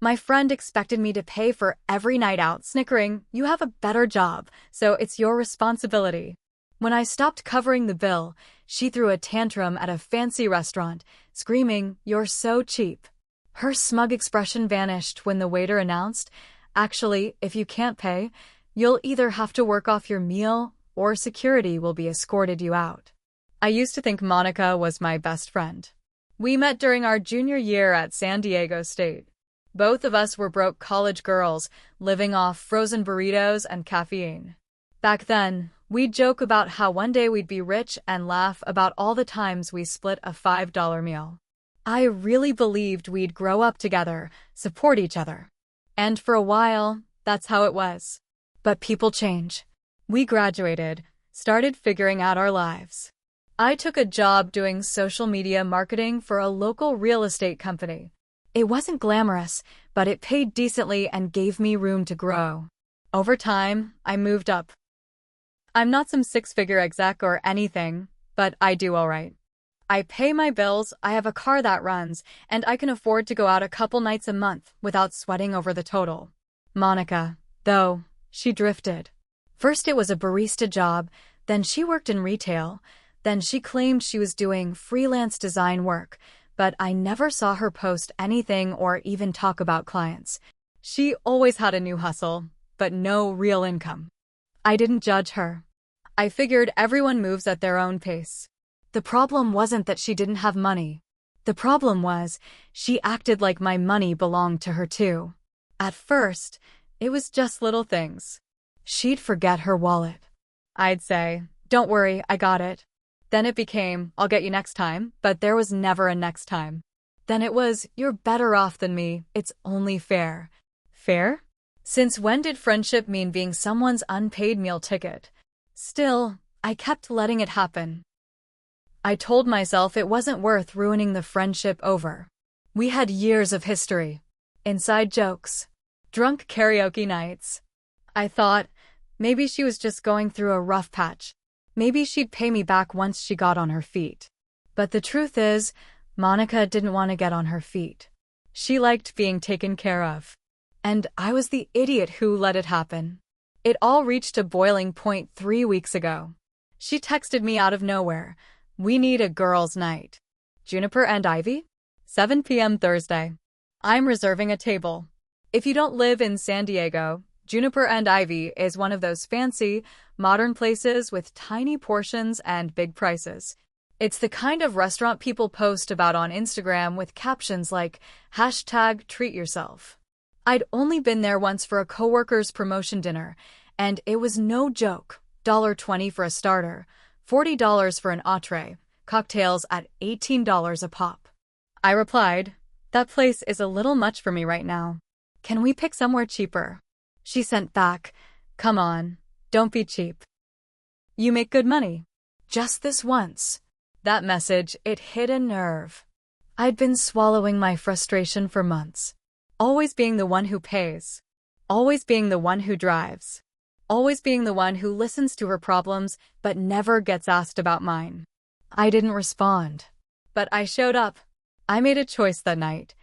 My friend expected me to pay for every night out, snickering, "You have a better job, so it's your responsibility." When I stopped covering the bill, she threw a tantrum at a fancy restaurant, screaming, "You're so cheap." Her smug expression vanished when the waiter announced, "Actually, if you can't pay, you'll either have to work off your meal or security will be escorted you out." I used to think Monica was my best friend. We met during our junior year at San Diego State. Both of us were broke college girls, living off frozen burritos and caffeine. Back then, we'd joke about how one day we'd be rich and laugh about all the times we split a $5 meal. I really believed we'd grow up together, support each other. And for a while, that's how it was. But people change. We graduated, started figuring out our lives. I took a job doing social media marketing for a local real estate company. It wasn't glamorous, but it paid decently and gave me room to grow. Over time, I moved up. I'm not some six-figure exec or anything, but I do all right. I pay my bills, I have a car that runs, and I can afford to go out a couple nights a month without sweating over the total. Monica, though, she drifted. First it was a barista job, then she worked in retail, then she claimed she was doing freelance design work, but I never saw her post anything or even talk about clients. She always had a new hustle, but no real income. I didn't judge her. I figured everyone moves at their own pace. The problem wasn't that she didn't have money. The problem was, she acted like my money belonged to her too. At first, it was just little things. She'd forget her wallet. I'd say, "Don't worry, I got it." Then it became, "I'll get you next time," but there was never a next time. Then it was, "You're better off than me, it's only fair." Fair? Since when did friendship mean being someone's unpaid meal ticket? Still, I kept letting it happen. I told myself it wasn't worth ruining the friendship over. We had years of history. Inside jokes. Drunk karaoke nights. I thought, maybe she was just going through a rough patch. Maybe she'd pay me back once she got on her feet. But the truth is, Monica didn't want to get on her feet. She liked being taken care of. And I was the idiot who let it happen. It all reached a boiling point 3 weeks ago. She texted me out of nowhere, "We need a girls' night. Juniper and Ivy? 7 p.m. Thursday. I'm reserving a table." If you don't live in San Diego, Juniper and Ivy is one of those fancy, modern places with tiny portions and big prices. It's the kind of restaurant people post about on Instagram with captions like, #treatyourself. I'd only been there once for a coworker's promotion dinner, and it was no joke. $20 for a starter, $40 for an entree, cocktails at $18 a pop. I replied, "That place is a little much for me right now. Can we pick somewhere cheaper?" She sent back, "Come on, don't be cheap. You make good money. Just this once." That message, it hit a nerve. I'd been swallowing my frustration for months. Always being the one who pays. Always being the one who drives. Always being the one who listens to her problems but never gets asked about mine. I didn't respond. But I showed up. I made a choice that night.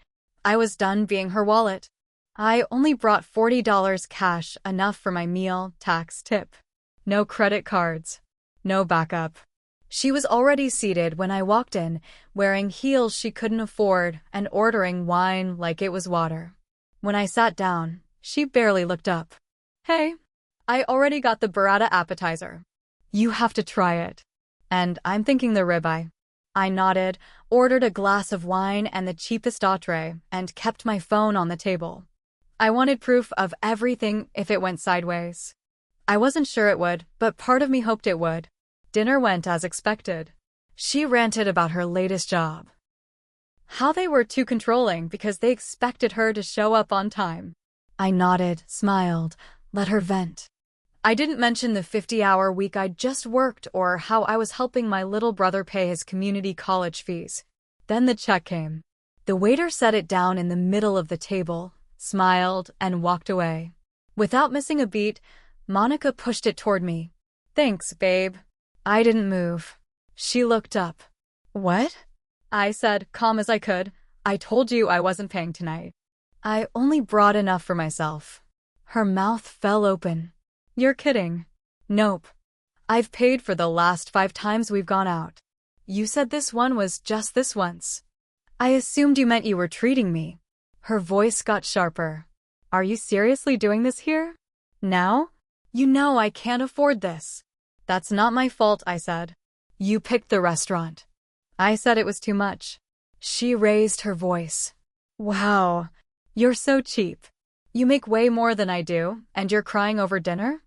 I was done being her wallet. I only brought $40 cash, enough for my meal, tax, tip. No credit cards. No backup. She was already seated when I walked in, wearing heels she couldn't afford and ordering wine like it was water. When I sat down, she barely looked up. "Hey, I already got the burrata appetizer. You have to try it." "And I'm thinking the ribeye." I nodded, ordered a glass of wine and the cheapest entree, and kept my phone on the table. I wanted proof of everything if it went sideways. I wasn't sure it would, but part of me hoped it would. Dinner went as expected. She ranted about her latest job. How they were too controlling because they expected her to show up on time. I nodded, smiled, let her vent. I didn't mention the 50-hour week I'd just worked or how I was helping my little brother pay his community college fees. Then the check came. The waiter set it down in the middle of the table, smiled, and walked away. Without missing a beat, Monica pushed it toward me. "Thanks, babe." I didn't move. She looked up. "What?" I said, calm as I could. "I told you I wasn't paying tonight." I only brought enough for myself. Her mouth fell open. You're kidding. Nope. I've paid for the last 5 times we've gone out. You said this one was just this once. I assumed you meant you were treating me. Her voice got sharper. Are you seriously doing this here? Now? You know I can't afford this. That's not my fault, I said. You picked the restaurant. I said it was too much. She raised her voice. Wow, you're so cheap. You make way more than I do, and you're crying over dinner?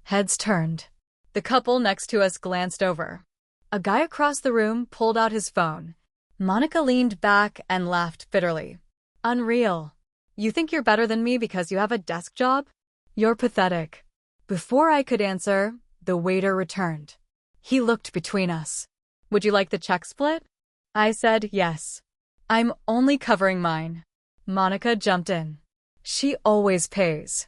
Heads turned. The couple next to us glanced over. A guy across the room pulled out his phone. Monica leaned back and laughed bitterly. Unreal. You think you're better than me because you have a desk job? You're pathetic. Before I could answer, the waiter returned. He looked between us. Would you like the check split? I said yes. I'm only covering mine. Monica jumped in. She always pays.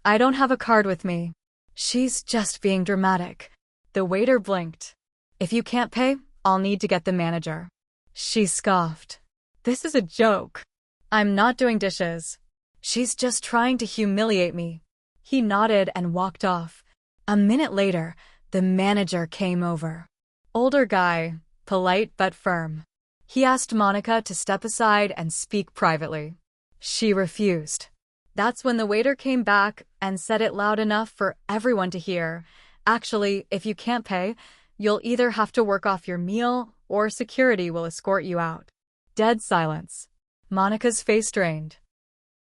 I don't have a card with me. She's just being dramatic. The waiter blinked. If you can't pay, I'll need to get the manager. She scoffed. This is a joke. I'm not doing dishes. She's just trying to humiliate me. He nodded and walked off. A minute later, the manager came over. Older guy, polite but firm. He asked Monica to step aside and speak privately. She refused. That's when the waiter came back and said it loud enough for everyone to hear. Actually, if you can't pay, you'll either have to work off your meal or security will escort you out. Dead silence. Monica's face drained.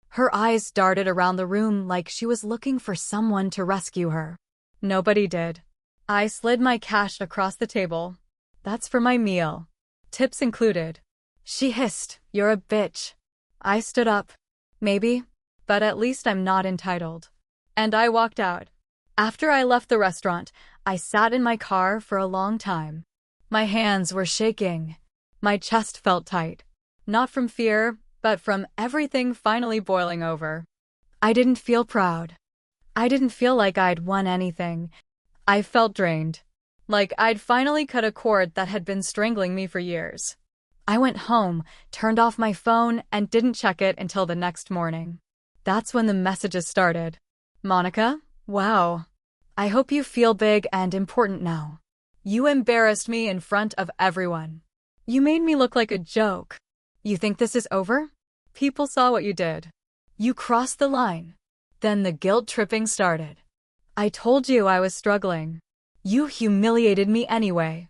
Her eyes darted around the room like she was looking for someone to rescue her. Nobody did. I slid my cash across the table. That's for my meal. Tips included. She hissed, "You're a bitch." I stood up. Maybe, but at least I'm not entitled. And I walked out. After I left the restaurant, I sat in my car for a long time. My hands were shaking. My chest felt tight. Not from fear, but from everything finally boiling over. I didn't feel proud. I didn't feel like I'd won anything. I felt drained. Like I'd finally cut a cord that had been strangling me for years. I went home, turned off my phone, and didn't check it until the next morning. That's when the messages started. Monica, wow. I hope you feel big and important now. You embarrassed me in front of everyone. You made me look like a joke. You think this is over? People saw what you did. You crossed the line. Then the guilt tripping started. I told you I was struggling. You humiliated me anyway.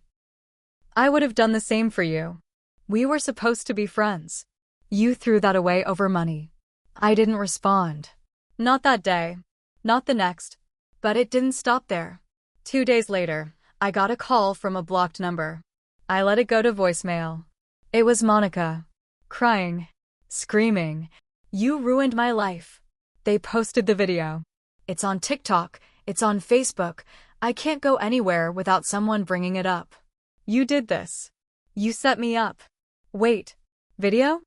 I would have done the same for you. We were supposed to be friends. You threw that away over money. I didn't respond. Not that day. Not the next. But it didn't stop there. 2 days later, I got a call from a blocked number. I let it go to voicemail. It was Monica. Crying. Screaming. You ruined my life. They posted the video. It's on TikTok. It's on Facebook. I can't go anywhere without someone bringing it up. You did this. You set me up. Wait. Video?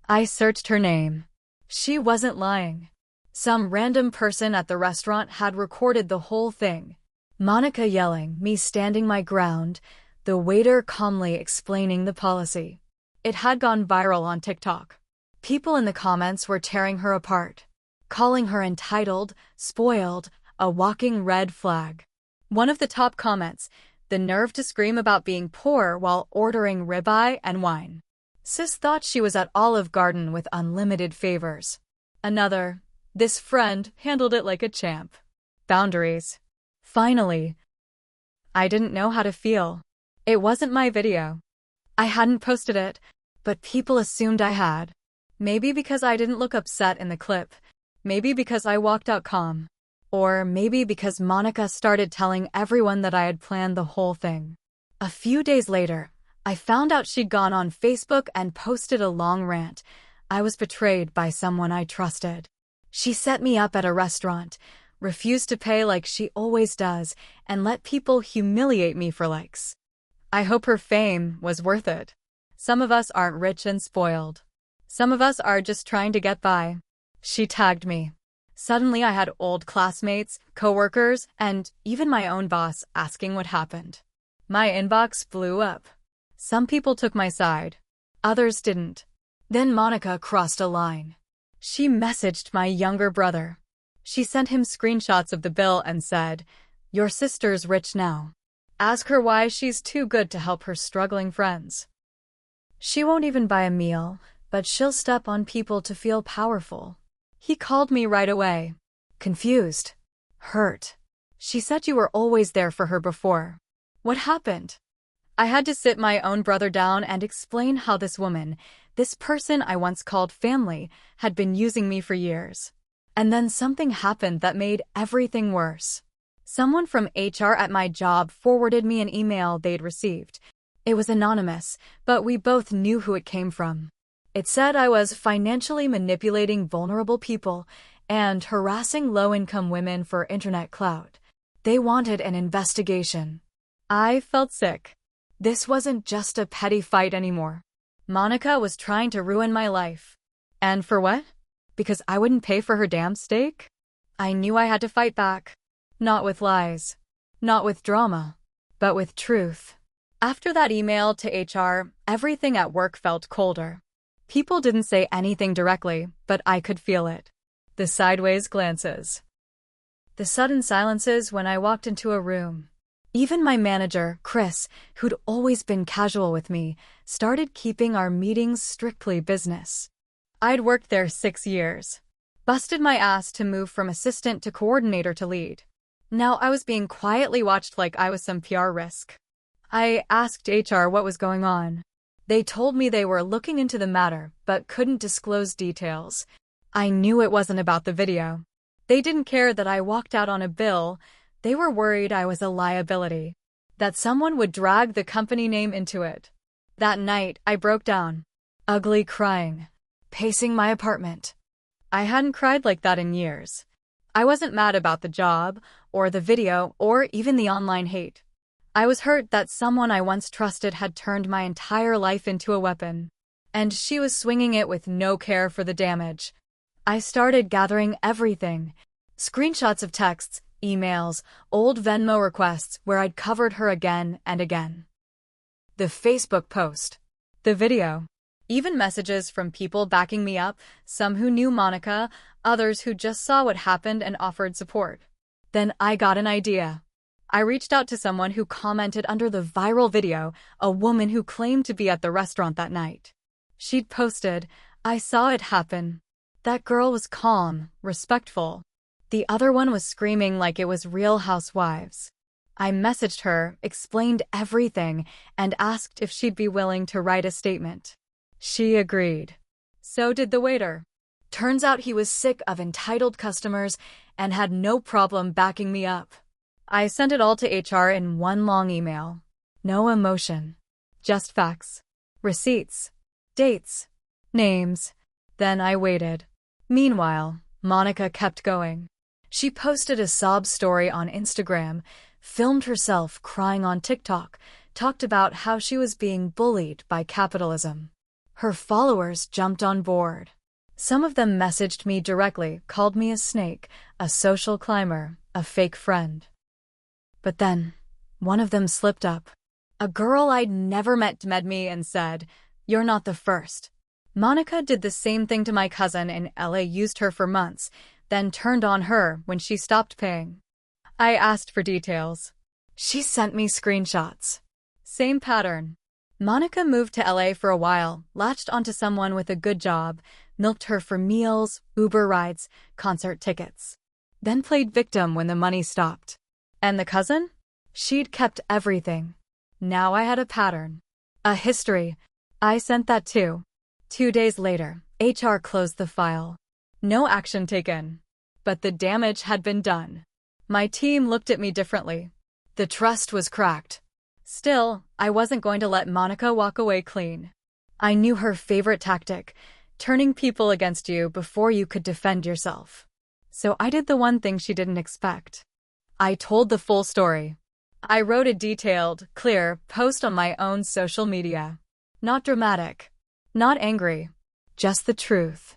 I searched her name. She wasn't lying. Some random person at the restaurant had recorded the whole thing. Monica yelling, me standing my ground, the waiter calmly explaining the policy. It had gone viral on TikTok. People in the comments were tearing her apart, calling her entitled, spoiled, a walking red flag. One of the top comments, the nerve to scream about being poor while ordering ribeye and wine. Sis thought she was at Olive Garden with unlimited favors. Another, this friend handled it like a champ. Boundaries. Finally. I didn't know how to feel. It wasn't my video. I hadn't posted it, but people assumed I had. Maybe because I didn't look upset in the clip. Maybe because I walked out calm. Or maybe because Monica started telling everyone that I had planned the whole thing. A few days later, I found out she'd gone on Facebook and posted a long rant. I was betrayed by someone I trusted. She set me up at a restaurant, refused to pay like she always does, and let people humiliate me for likes. I hope her fame was worth it. Some of us aren't rich and spoiled. Some of us are just trying to get by. She tagged me. Suddenly I had old classmates, coworkers, and even my own boss asking what happened. My inbox blew up. Some people took my side. Others didn't. Then Monica crossed a line. She messaged my younger brother. She sent him screenshots of the bill and said, "Your sister's rich now. Ask her why she's too good to help her struggling friends. She won't even buy a meal, but she'll step on people to feel powerful." He called me right away. Confused. Hurt. "She said you were always there for her before. What happened?" I had to sit my own brother down and explain how this woman, this person I once called family, had been using me for years. And then something happened that made everything worse. Someone from HR at my job forwarded me an email they'd received. It was anonymous, but we both knew who it came from. It said I was financially manipulating vulnerable people and harassing low-income women for internet clout. They wanted an investigation. I felt sick. This wasn't just a petty fight anymore. Monica was trying to ruin my life. And for what? Because I wouldn't pay for her damn steak? I knew I had to fight back. Not with lies. Not with drama. But with truth. After that email to HR, everything at work felt colder. People didn't say anything directly, but I could feel it. The sideways glances. The sudden silences when I walked into a room. Even my manager, Chris, who'd always been casual with me, started keeping our meetings strictly business. I'd worked there 6 years. Busted my ass to move from assistant to coordinator to lead. Now I was being quietly watched like I was some PR risk. I asked HR what was going on. They told me they were looking into the matter, but couldn't disclose details. I knew it wasn't about the video. They didn't care that I walked out on a bill. They were worried I was a liability, that someone would drag the company name into it. That night, I broke down, ugly crying, pacing my apartment. I hadn't cried like that in years. I wasn't mad about the job, or the video, or even the online hate. I was hurt that someone I once trusted had turned my entire life into a weapon, and she was swinging it with no care for the damage. I started gathering everything, screenshots of texts, emails, old Venmo requests where I'd covered her again and again. The Facebook post. The video. Even messages from people backing me up, some who knew Monica, others who just saw what happened and offered support. Then I got an idea. I reached out to someone who commented under the viral video, a woman who claimed to be at the restaurant that night. She'd posted, "I saw it happen." That girl was calm, respectful. The other one was screaming like it was Real Housewives. I messaged her, explained everything, and asked if she'd be willing to write a statement. She agreed. So did the waiter. Turns out he was sick of entitled customers and had no problem backing me up. I sent it all to HR in one long email. No emotion. Just facts. Receipts. Dates. Names. Then I waited. Meanwhile, Monica kept going. She posted a sob story on Instagram, filmed herself crying on TikTok, talked about how she was being bullied by capitalism. Her followers jumped on board. Some of them messaged me directly, called me a snake, a social climber, a fake friend. But then, one of them slipped up. A girl I'd never met DM'd me and said, "You're not the first." Monica did the same thing to my cousin in LA, used her for months, then turned on her when she stopped paying. I asked for details. She sent me screenshots. Same pattern. Monica moved to LA for a while, latched onto someone with a good job, milked her for meals, Uber rides, concert tickets. Then played victim when the money stopped. And the cousin? She'd kept everything. Now I had a pattern. A history. I sent that too. 2 days later, HR closed the file. No action taken. But the damage had been done. My team looked at me differently. The trust was cracked. Still, I wasn't going to let Monica walk away clean. I knew her favorite tactic, turning people against you before you could defend yourself. So I did the one thing she didn't expect. I told the full story. I wrote a detailed, clear post on my own social media. Not dramatic. Not angry. Just the truth.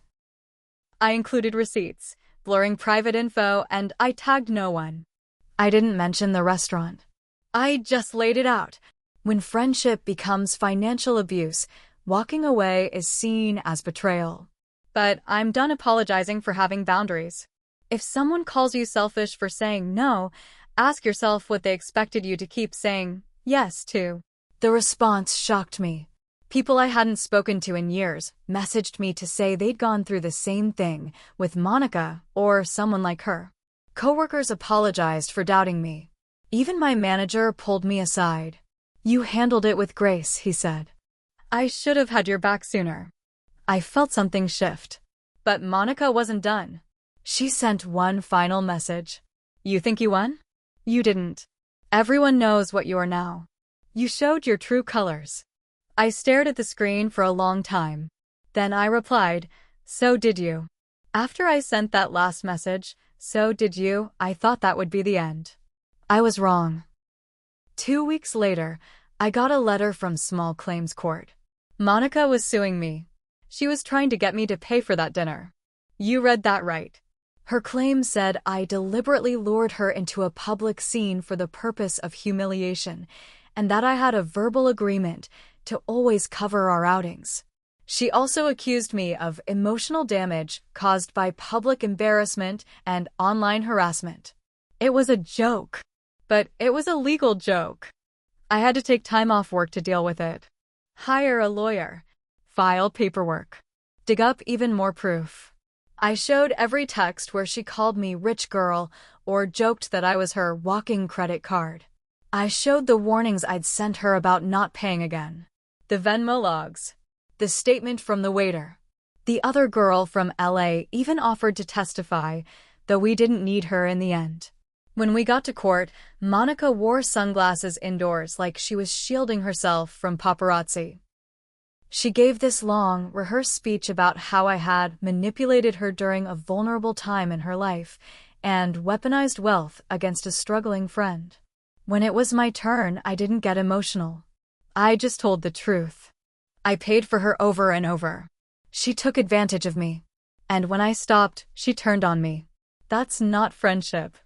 I included receipts, blurring private info, and I tagged no one. I didn't mention the restaurant. I just laid it out. When friendship becomes financial abuse, walking away is seen as betrayal. But I'm done apologizing for having boundaries. If someone calls you selfish for saying no, ask yourself what they expected you to keep saying yes to. The response shocked me. People I hadn't spoken to in years messaged me to say they'd gone through the same thing with Monica or someone like her. Coworkers apologized for doubting me. Even my manager pulled me aside. "You handled it with grace," he said. "I should have had your back sooner." I felt something shift. But Monica wasn't done. She sent one final message. "You think you won? You didn't. Everyone knows what you are now. You showed your true colors." I stared at the screen for a long time. Then I replied, "So did you." After I sent that last message, "So did you," I thought that would be the end. I was wrong. 2 weeks later, I got a letter from Small Claims Court. Monica was suing me. She was trying to get me to pay for that dinner. You read that right. Her claim said I deliberately lured her into a public scene for the purpose of humiliation, and that I had a verbal agreement to always cover our outings. She also accused me of emotional damage caused by public embarrassment and online harassment. It was a joke. But it was a legal joke. I had to take time off work to deal with it. Hire a lawyer. File paperwork. Dig up even more proof. I showed every text where she called me rich girl or joked that I was her walking credit card. I showed the warnings I'd sent her about not paying again. The Venmo logs. The statement from the waiter. The other girl from LA even offered to testify, though we didn't need her in the end. When we got to court, Monica wore sunglasses indoors like she was shielding herself from paparazzi. She gave this long, rehearsed speech about how I had manipulated her during a vulnerable time in her life and weaponized wealth against a struggling friend. When it was my turn, I didn't get emotional. I just told the truth. I paid for her over and over. She took advantage of me. And when I stopped, she turned on me. That's not friendship.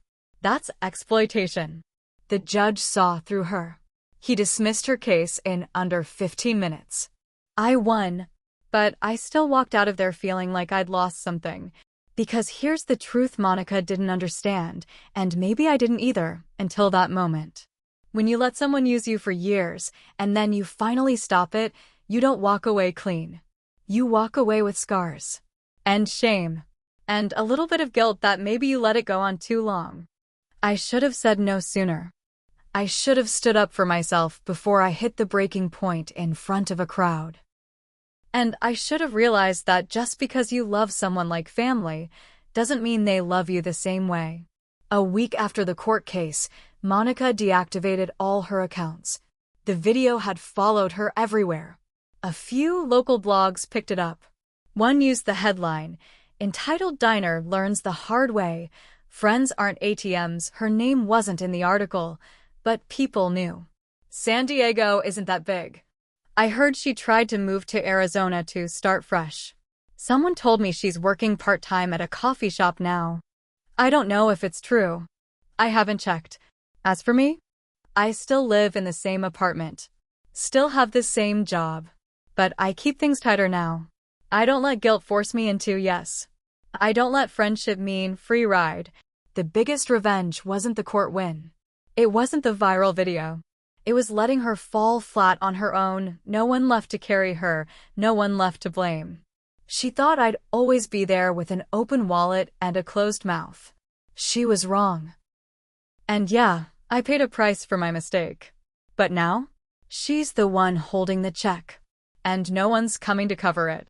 That's exploitation. The judge saw through her. He dismissed her case in under 15 minutes. I won, but I still walked out of there feeling like I'd lost something. Because here's the truth Monica didn't understand, and maybe I didn't either, until that moment. When you let someone use you for years, and then you finally stop it, you don't walk away clean. You walk away with scars. And shame. And a little bit of guilt that maybe you let it go on too long. I should have said no sooner. I should have stood up for myself before I hit the breaking point in front of a crowd. And I should have realized that just because you love someone like family doesn't mean they love you the same way. A week after the court case, Monica deactivated all her accounts. The video had followed her everywhere. A few local blogs picked it up. One used the headline, entitled "Diner Learns the Hard Way. Friends Aren't ATMs." Her name wasn't in the article, but people knew. San Diego isn't that big. I heard she tried to move to Arizona to start fresh. Someone told me she's working part-time at a coffee shop now. I don't know if it's true. I haven't checked. As for me, I still live in the same apartment. Still have the same job. But I keep things tighter now. I don't let guilt force me into yes. I don't let friendship mean free ride. The biggest revenge wasn't the court win. It wasn't the viral video. It was letting her fall flat on her own, no one left to carry her, no one left to blame. She thought I'd always be there with an open wallet and a closed mouth. She was wrong. And yeah, I paid a price for my mistake. But now, she's the one holding the check. And no one's coming to cover it.